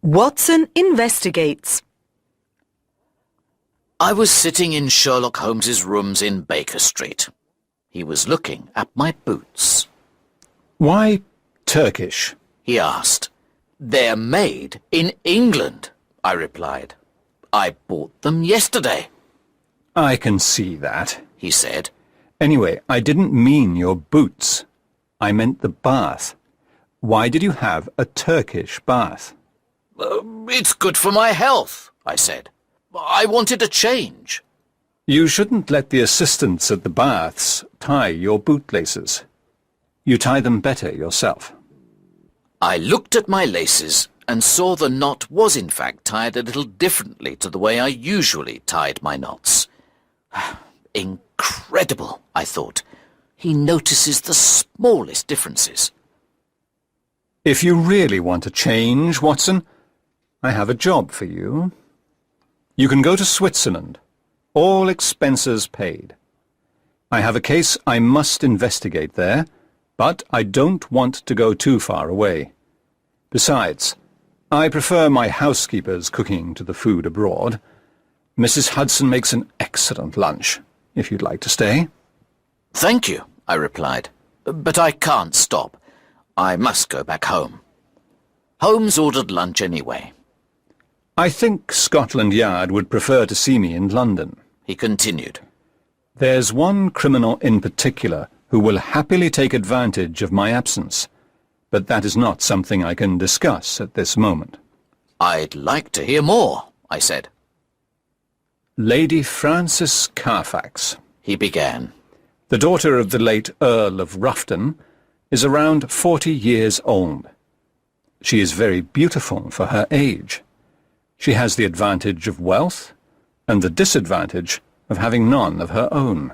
Watson investigates. I was sitting in Sherlock Holmes's rooms in Baker Street. He was looking at my boots. "Why Turkish?" He asked. "They're made in England," I replied. "I bought them yesterday," "I can see that," he said. "Anyway, I didn't mean your boots. I meant the bath. Why did you have a Turkish bath?" It's good for my health," I said. "I wanted a change." "You shouldn't let the assistants at the baths tie your bootlaces. You tie them better yourself." I looked at my laces and saw the knot was in fact tied a little differently to the way I usually tied my knots. Incredible, I thought. He notices the smallest differences. "If you really want to change, Watson, I have a job for you. You can go to Switzerland, all expenses paid. I have a case I must investigate there, but I don't want to go too far away. Besides, I prefer my housekeeper's cooking to the food abroad. Mrs. Hudson makes an excellent lunch, if you'd like to stay." "Thank you," I replied, "but I can't stop. I must go back home." Holmes ordered lunch anyway. "I think Scotland Yard would prefer to see me in London," he continued. "There's one criminal in particular who will happily take advantage of my absence, but that is not something I can discuss at this moment." "I'd like to hear more," I said. "Lady Frances Carfax," he began. "the daughter of the late Earl of Ruffton, is around 40 years old. She is very beautiful for her age. She has the advantage of wealth and the disadvantage of having none of her own.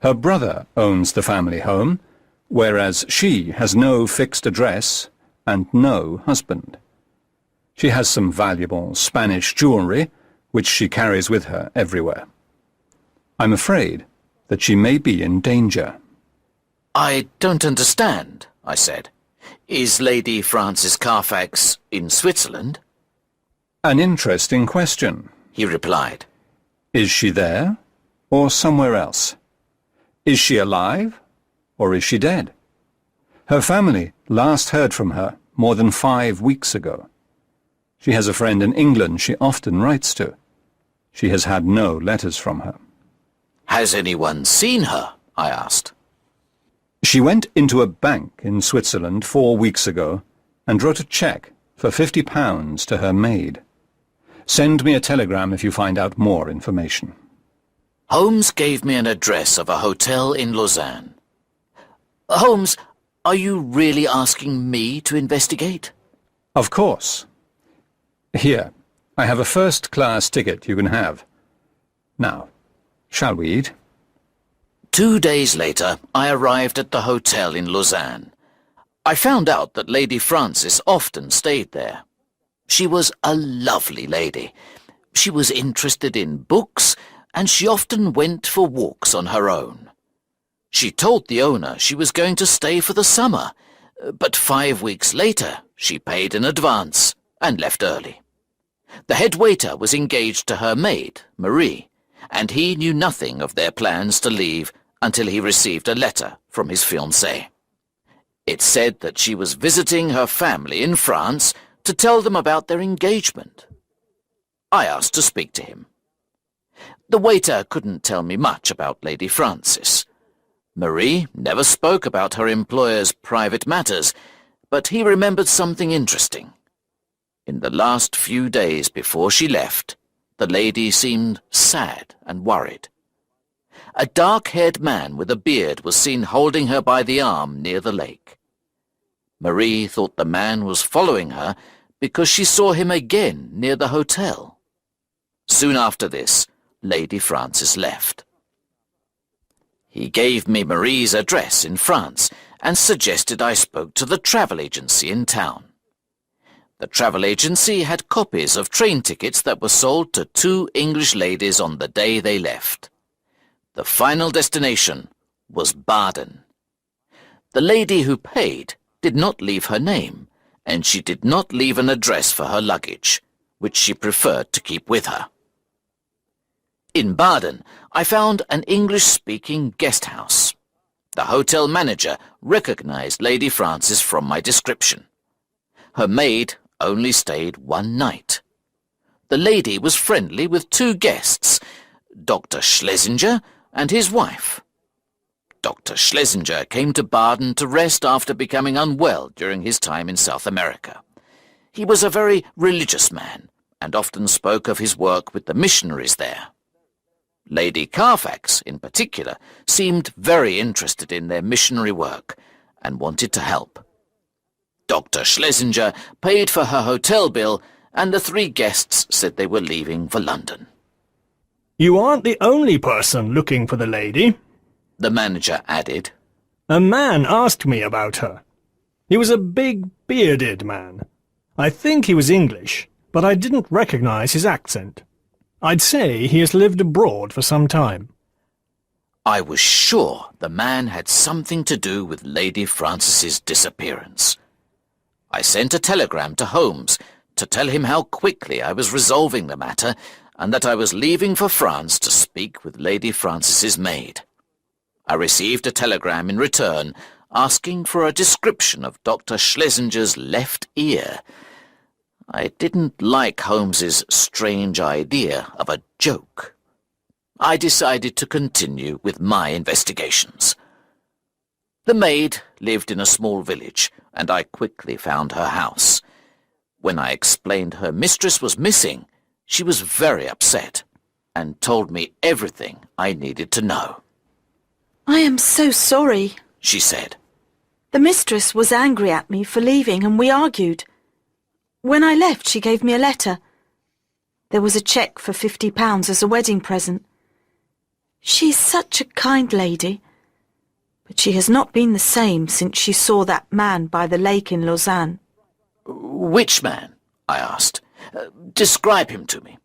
Her brother owns the family home, whereas she has no fixed address and no husband. She has some valuable Spanish jewellery, which she carries with her everywhere. I'm afraid that she may be in danger." "I don't understand," I said. "Is Lady Frances Carfax in Switzerland?" "An interesting question," he replied. "Is she there, or somewhere else? Is she alive, or is she dead? Her family last heard from her more than 5 weeks ago. She has a friend in England she often writes to. She has had no letters from her." "Has anyone seen her?" I asked. "She went into a bank in Switzerland 4 weeks ago and wrote a cheque for £50 to her maid. Send me a telegram if you find out more information." Holmes gave me an address of a hotel in Lausanne. "Holmes, are you really asking me to investigate?" "Of course. Here, I have a first-class ticket you can have. Now, shall we eat?" 2 days later, I arrived at the hotel in Lausanne. I found out that Lady Frances often stayed there. She was a lovely lady. She was interested in books, and she often went for walks on her own. She told the owner she was going to stay for the summer, but 5 weeks later she paid in advance and left early. The head waiter was engaged to her maid, Marie, and he knew nothing of their plans to leave until he received a letter from his fiancée. It said that she was visiting her family in France to tell them about their engagement. I asked to speak to him. The waiter couldn't tell me much about Lady Frances. Marie never spoke about her employer's private matters, but he remembered something interesting. In the last few days before she left, the lady seemed sad and worried. A dark-haired man with a beard was seen holding her by the arm near the lake. Marie thought the man was following her because she saw him again near the hotel. Soon after this, Lady Frances left. He gave me Marie's address in France and suggested I spoke to the travel agency in town. The travel agency had copies of train tickets that were sold to 2 English ladies on the day they left. The final destination was Baden. The lady who paid did not leave her name, and she did not leave an address for her luggage, which she preferred to keep with her. In Baden, I found an English-speaking guest house. The hotel manager recognized Lady Frances from my description. Her maid only stayed one night. The lady was friendly with two guests, Dr. Schlesinger and his wife. Dr. Schlesinger came to Baden to rest after becoming unwell during his time in South America. He was a very religious man and often spoke of his work with the missionaries there. Lady Carfax, in particular, seemed very interested in their missionary work and wanted to help. Dr. Schlesinger paid for her hotel bill, and the three guests said they were leaving for London. You aren't the only person looking for the lady, The manager added. A man asked me about her. He was a big, bearded man. I think he was English, but I didn't recognize his accent. I'd say he has lived abroad for some time. I was sure the man had something to do with Lady Frances's disappearance. I sent a telegram to Holmes to tell him how quickly I was resolving the matter and that I was leaving for France to speak with Lady Frances's maid. I received a telegram in return asking for a description of Dr. Schlesinger's left ear. I didn't like Holmes's strange idea of a joke. I decided to continue with my investigations. The maid lived in a small village, and I quickly found her house. When I explained her mistress was missing, she was very upset and told me everything I needed to know. I am so sorry, She said. The mistress was angry at me for leaving and we argued. When I left, she gave me a letter. There was a cheque for £50 as a wedding present. She's such a kind lady, but she has not been the same since she saw that man by the lake in Lausanne. Which man? I asked. Describe him to me.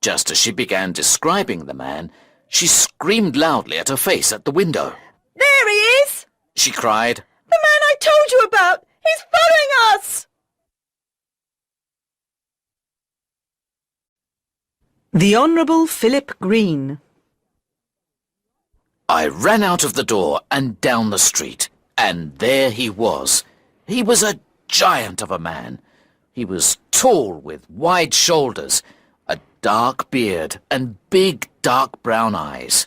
Just as she began describing the man, she screamed loudly at her face at the window. There he is! She cried. The man I told you about! He's following us! The Honourable Philip Green. I ran out of the door and down the street, and there he was. He was a giant of a man. He was tall with wide shoulders, a dark beard and big dark brown eyes.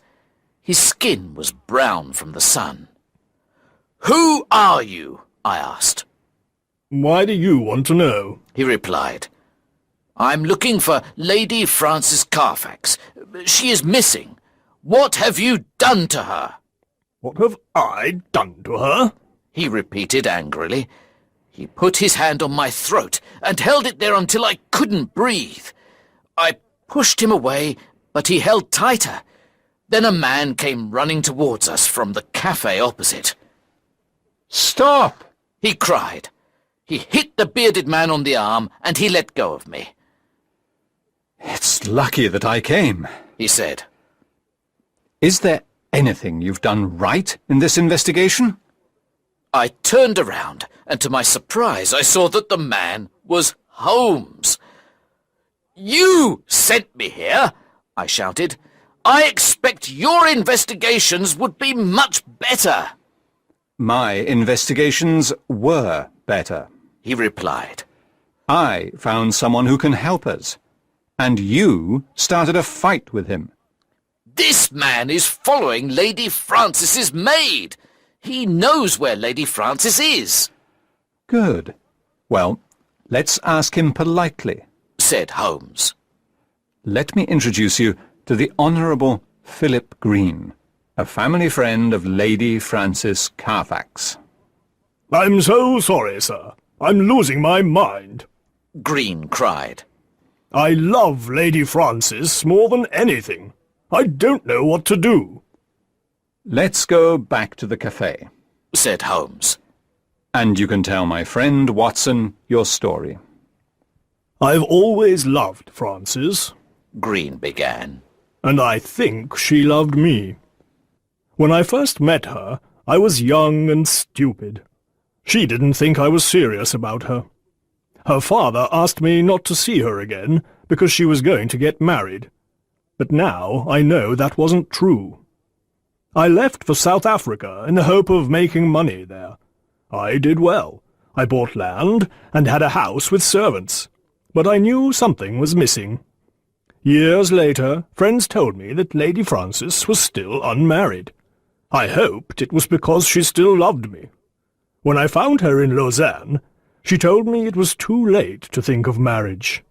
His skin was brown from the sun. "Who are you?" I asked. Why do you want to know? He replied. "I'm looking for Lady Frances Carfax. She is missing. What have you done to her?" What have I done to her? He repeated angrily. He put his hand on my throat and held it there until I couldn't breathe. I pushed him away, but he held tighter. Then a man came running towards us from the cafe opposite. Stop! He cried. He hit the bearded man on the arm and he let go of me. It's lucky that I came. He said. Is there anything you've done right in this investigation? I turned around, and to my surprise I saw that the man was Holmes. "You sent me here," I shouted. "I expect your investigations would be much better." My investigations were better. He replied. I found someone who can help us, and you started a fight with him. "This man is following Lady Frances's maid. He knows where Lady Frances is," Good. Well, let's ask him politely. said Holmes. Let me introduce you to the Honourable Philip Green, a family friend of Lady Frances Carfax. I'm so sorry, sir. I'm losing my mind. Green cried. I love Lady Frances more than anything. I don't know what to do. Let's go back to the cafe, said Holmes. and you can tell my friend Watson your story. I've always loved Frances, Green began. and I think she loved me. When I first met her, I was young and stupid. She didn't think I was serious about her. Her father asked me not to see her again because she was going to get married. But now I know that wasn't true. I left for South Africa in the hope of making money there. I did well. I bought land and had a house with servants. But I knew something was missing. Years later, friends told me that Lady Frances was still unmarried. I hoped it was because she still loved me. When I found her in Lausanne, she told me it was too late to think of marriage.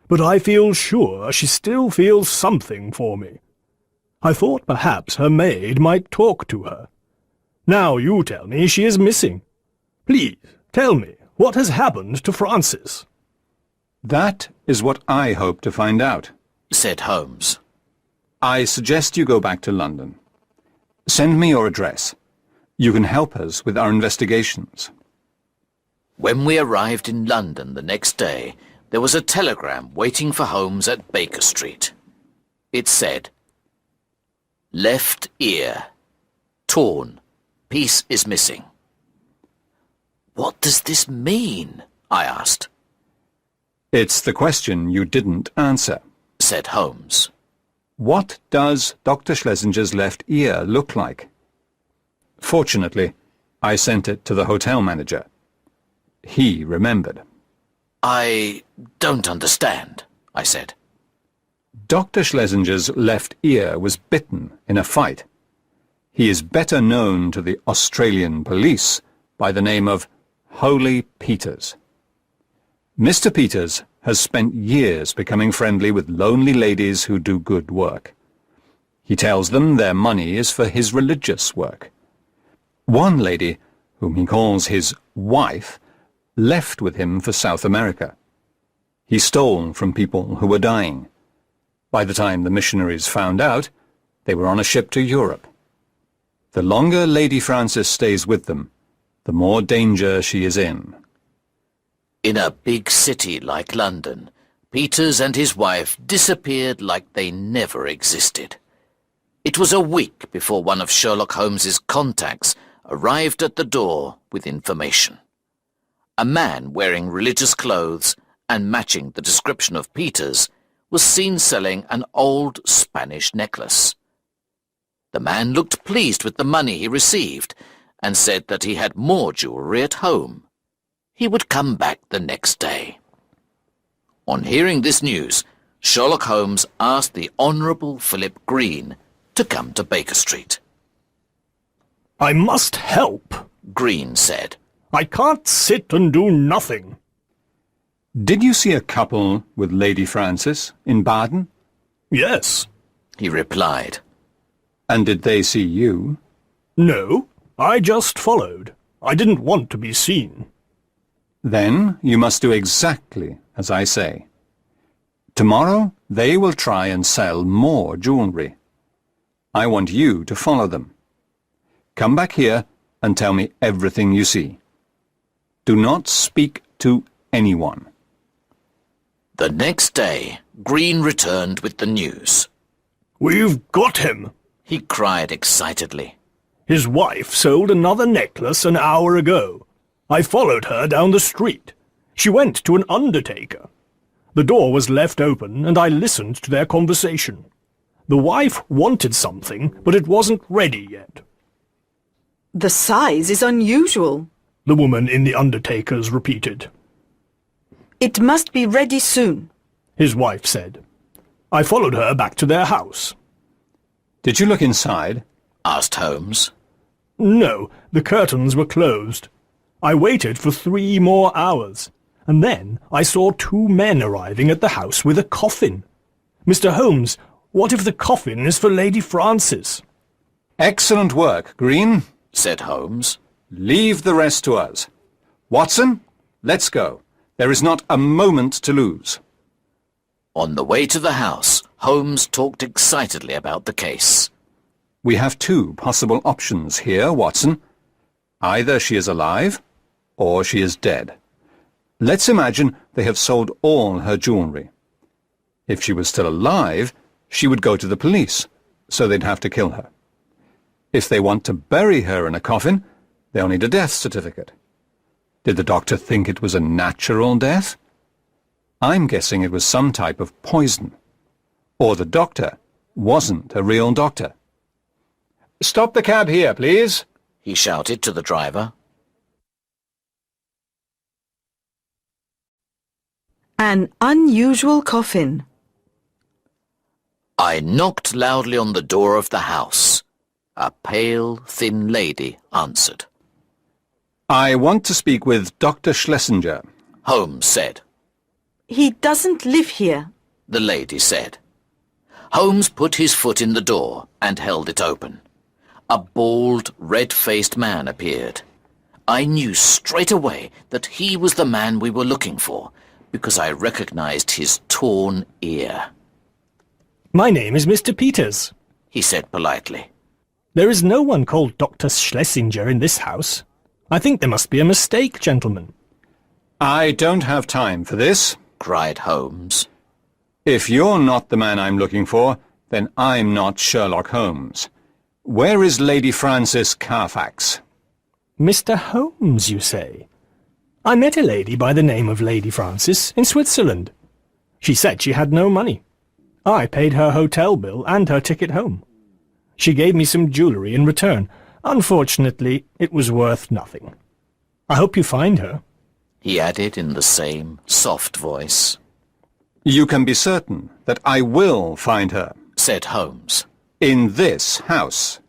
But I feel sure she still feels something for me. I thought perhaps her maid might talk to her. Now you tell me she is missing. Please, tell me, what has happened to Frances? That is what I hope to find out, said Holmes. I suggest you go back to London. Send me your address. You can help us with our investigations. When we arrived in London the next day, there was a telegram waiting for Holmes at Baker Street. It said, "Left ear. Torn. Piece is missing." "What does this mean?" I asked. It's the question you didn't answer, said Holmes. What does Dr. Schlesinger's left ear look like? Fortunately, I sent it to the hotel manager. He remembered. I don't understand, I said. Dr. Schlesinger's left ear was bitten in a fight. He is better known to the Australian police by the name of Holy Peters. Mr. Peters has spent years becoming friendly with lonely ladies who do good work. He tells them their money is for his religious work. One lady, whom he calls his wife, left with him for South America. He stole from people who were dying. By the time the missionaries found out, they were on a ship to Europe. The longer Lady Frances stays with them, the more danger she is in. In a big city like London, Peters and his wife disappeared like they never existed. It was a week before one of Sherlock Holmes's contacts arrived at the door with information. A man wearing religious clothes and matching the description of Peters was seen selling an old Spanish necklace. The man looked pleased with the money he received and said that he had more jewellery at home. He would come back the next day. On hearing this news, Sherlock Holmes asked the Honourable Philip Green to come to Baker Street. I must help, Green said. I can't sit and do nothing. Did you see a couple with Lady Frances in Baden? Yes. He replied. And did they see you? No, I just followed. I didn't want to be seen. Then you must do exactly as I say. Tomorrow they will try and sell more jewellery. I want you to follow them. Come back here and tell me everything you see. Do not speak to anyone. The next day, Green returned with the news. We've got him, he cried excitedly. His wife sold another necklace an hour ago. I followed her down the street. She went to an undertaker. The door was left open, and I listened to their conversation. The wife wanted something, but it wasn't ready yet. The size is unusual, The woman in the undertaker's repeated. It must be ready soon. His wife said. I followed her back to their house. Did you look inside? Asked Holmes. No, the curtains were closed. I waited for 3 more hours, and then I saw 2 men arriving at the house with a coffin. Mr. Holmes, what if the coffin is for Lady Frances? Excellent work, Green, said Holmes. Leave the rest to us. Watson, let's go. There is not a moment to lose. On the way to the house, Holmes talked excitedly about the case. We have 2 possible options here, Watson. Either she is alive, or she is dead. Let's imagine they have sold all her jewellery. If she was still alive, she would go to the police, so they'd have to kill her. If they want to bury her in a coffin, they'll need a death certificate. Did the doctor think it was a natural death? I'm guessing it was some type of poison. Or the doctor wasn't a real doctor. "Stop the cab here, please," he shouted to the driver. An unusual coffin. I knocked loudly on the door of the house. A pale, thin lady answered. "I want to speak with Dr. Schlesinger." Holmes said. He doesn't live here. The lady said. Holmes put his foot in the door and held it open. A bald, red-faced man appeared. I knew straight away that he was the man we were looking for, because I recognized his torn ear. My name is Mr. Peters. He said politely. There is no one called Dr. Schlesinger in this house. I think there must be a mistake, gentlemen. "I don't have time for this," cried Holmes. "If you're not the man I'm looking for, then I'm not Sherlock Holmes. Where is Lady Frances Carfax?" Mr. Holmes, you say? I met a lady by the name of Lady Frances in Switzerland. She said she had no money. I paid her hotel bill and her ticket home. She gave me some jewellery in return. Unfortunately, it was worth nothing. I hope you find her. He added in the same soft voice. "You can be certain that I will find her. Said Holmes. In this house."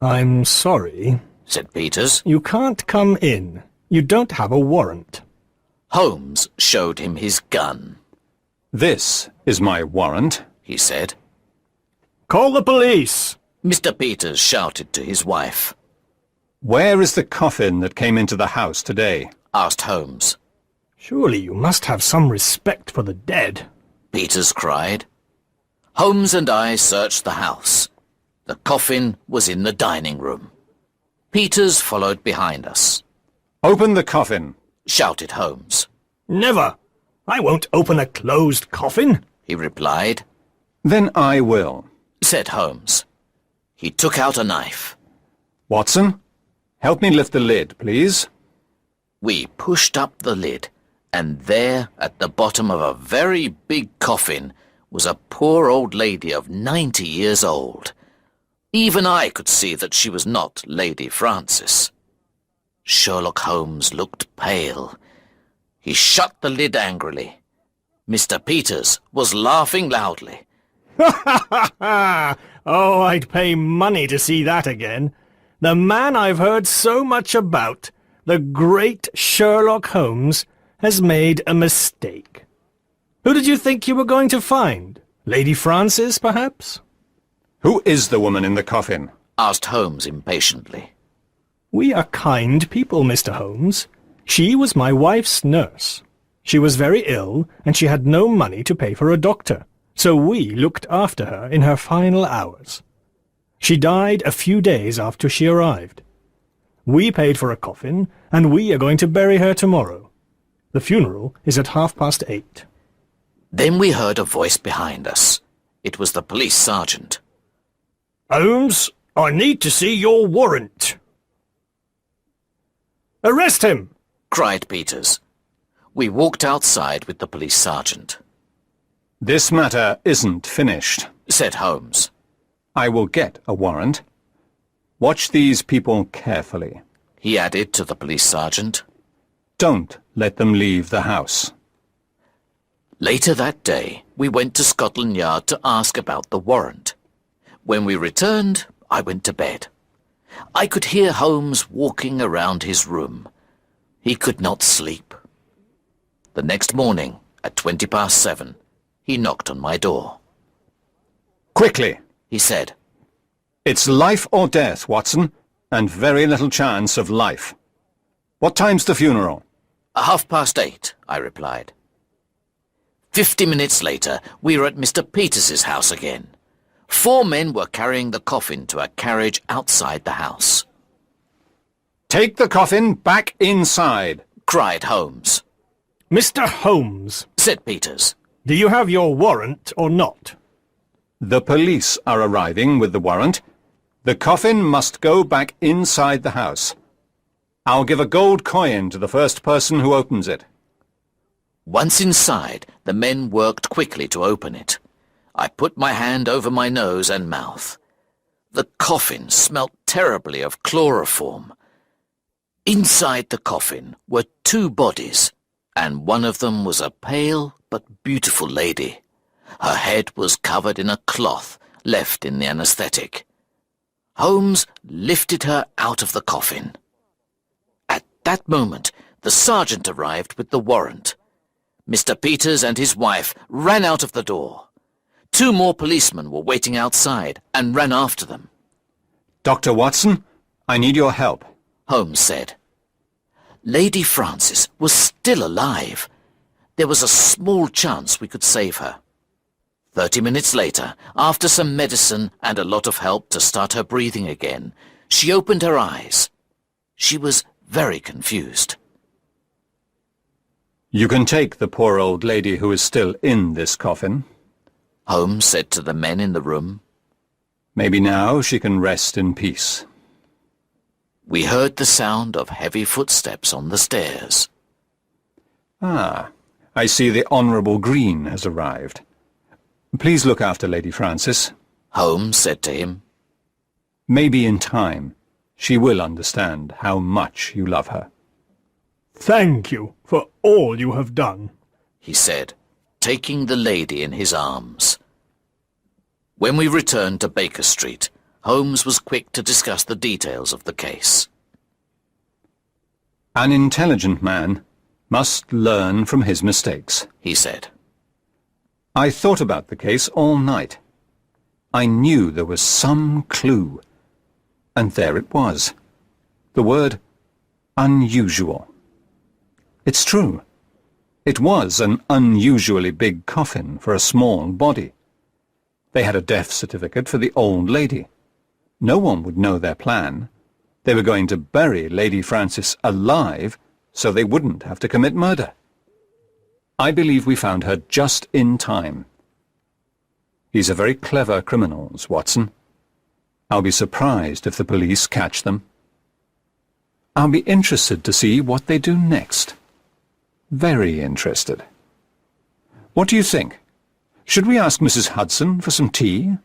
I'm sorry. Said Peters. You can't come in. You don't have a warrant. Holmes showed him his gun. "This is my warrant," He said. Call the police! Mr. Peters shouted to his wife. "Where is the coffin that came into the house today?" Asked Holmes. Surely you must have some respect for the dead. Peters cried. Holmes and I searched the house. The coffin was in the dining room. Peters followed behind us. "Open the coffin." Shouted Holmes. Never! I won't open a closed coffin. He replied. "Then I will." Said Holmes. He took out a knife. "Watson, help me lift the lid, please." We pushed up the lid, and there, at the bottom of a very big coffin, was a poor old lady of 90 years old. Even I could see that she was not Lady Frances. Sherlock Holmes looked pale. He shut the lid angrily. Mr. Peters was laughing loudly. Oh, I'd pay money to see that again. The man I've heard so much about, the great Sherlock Holmes, has made a mistake. Who did you think you were going to find? Lady Frances, perhaps? "Who is the woman in the coffin?" Asked Holmes impatiently. We are kind people, Mr. Holmes. She was my wife's nurse. She was very ill, and she had no money to pay for a doctor, so we looked after her in her final hours. She died a few days after she arrived. We paid for a coffin, and we are going to bury her tomorrow. The funeral is at 8:30. Then we heard a voice behind us. It was the police sergeant. Holmes, I need to see your warrant. Arrest him! Cried Peters. We walked outside with the police sergeant. "This matter isn't finished," Said Holmes. "I will get a warrant. Watch these people carefully. He added to the police sergeant. Don't let them leave the house." Later that day, we went to Scotland Yard to ask about the warrant. When we returned, I went to bed. I could hear Holmes walking around his room. He could not sleep. The next morning, at 7:20, he knocked on my door. "Quickly!" He said. "It's life or death, Watson, and very little chance of life. What time's the funeral?" 8:30, I replied. 50 minutes later, we were at Mr. Peters's house again. 4 men were carrying the coffin to a carriage outside the house. "Take the coffin back inside," Cried Holmes. Mr. Holmes, Said Peters. do you have your warrant or not? "The police are arriving with the warrant. The coffin must go back inside the house." I'll give a gold coin to the first person who opens it. Once inside, the men worked quickly to open it. I put my hand over my nose and mouth. The coffin smelt terribly of chloroform. Inside the coffin were 2 bodies, and one of them was a pale but beautiful lady. Her head was covered in a cloth left in the anaesthetic. Holmes lifted her out of the coffin. At that moment, the sergeant arrived with the warrant. Mr. Peters and his wife ran out of the door. 2 more policemen were waiting outside and ran after them. Dr. Watson, I need your help. Holmes said. Lady Frances was still alive. There was a small chance we could save her. 30 minutes later, after some medicine and a lot of help to start her breathing again, she opened her eyes. She was very confused. You can take the poor old lady who is still in this coffin. Holmes said to the men in the room. Maybe now she can rest in peace. We heard the sound of heavy footsteps on the stairs. Ah, I see the Honourable Green has arrived. Please look after Lady Frances. Holmes said to him. Maybe in time she will understand how much you love her. Thank you for all you have done, he said, taking the lady in his arms. When we returned to Baker Street, Holmes was quick to discuss the details of the case. An intelligent man must learn from his mistakes, he said. I thought about the case all night. I knew there was some clue. And there it was. The word unusual. It's true. It was an unusually big coffin for a small body. They had a death certificate for the old lady. No one would know their plan. They were going to bury Lady Frances alive so they wouldn't have to commit murder. I believe we found her just in time. These are very clever criminals, Watson. I'll be surprised if the police catch them. I'll be interested to see what they do next. Very interested. What do you think? Should we ask Mrs. Hudson for some tea?